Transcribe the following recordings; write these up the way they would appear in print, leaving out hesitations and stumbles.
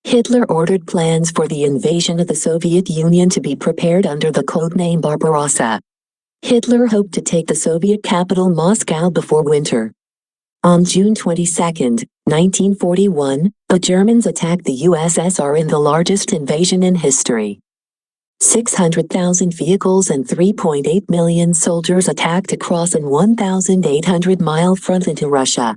Hitler ordered plans for the invasion of the Soviet Union to be prepared under the codename Barbarossa. Hitler hoped to take the Soviet capital Moscow before winter. On June 22, 1941, the Germans attacked the USSR in the largest invasion in history. 600,000 vehicles and 3.8 million soldiers attacked across an 1,800-mile front into Russia.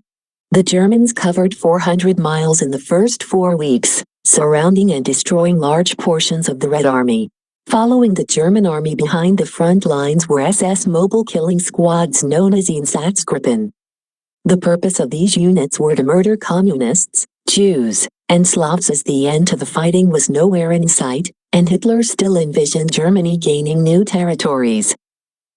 The Germans covered 400 miles in the first 4 weeks, surrounding and destroying large portions of the Red Army. Following the German army behind the front lines were SS mobile killing squads known as Einsatzgruppen. The purpose of these units were to murder communists, Jews, and Slavs as the end to the fighting was nowhere in sight, and Hitler still envisioned Germany gaining new territories.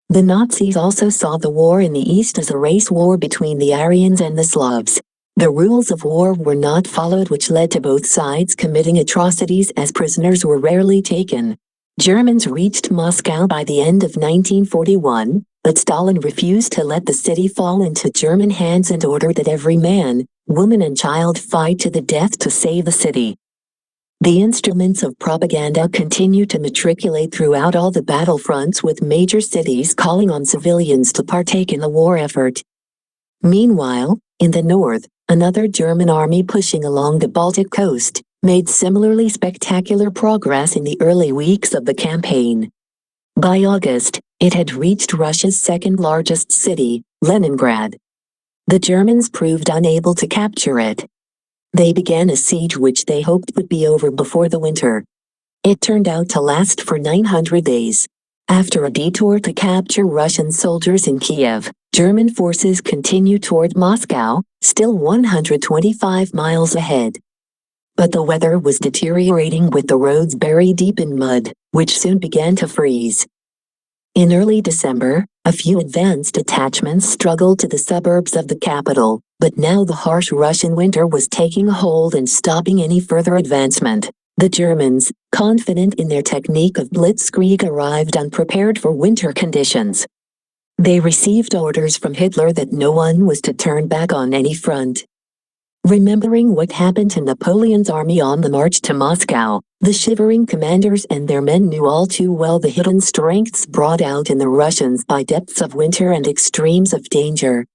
The Nazis also saw the war in the East as a race war between the Aryans and the Slavs. The rules of war were not followed, which led to both sides committing atrocities as prisoners were rarely taken. Germans reached Moscow by the end of 1941, but Stalin refused to let the city fall into German hands and ordered that every man, woman and child fight to the death to save the city. The instruments of propaganda continued to matriculate throughout all the battlefronts, with major cities calling on civilians to partake in the war effort. Meanwhile, in the north, another German army pushing along the Baltic coast made similarly spectacular progress in the early weeks of the campaign. By August, it had reached Russia's second-largest city, Leningrad. The Germans proved unable to capture it. They began a siege which they hoped would be over before the winter. It turned out to last for 900 days. After a detour to capture Russian soldiers in Kiev, German forces continued toward Moscow, still 125 miles ahead. But the weather was deteriorating, with the roads buried deep in mud, which soon began to freeze. In early December, a few advanced detachments struggled to the suburbs of the capital, but now the harsh Russian winter was taking a hold and stopping any further advancement. The Germans, confident in their technique of blitzkrieg, arrived unprepared for winter conditions. They received orders from Hitler that no one was to turn back on any front. Remembering what happened to Napoleon's army on the march to Moscow, the shivering commanders and their men knew all too well the hidden strengths brought out in the Russians by depths of winter and extremes of danger.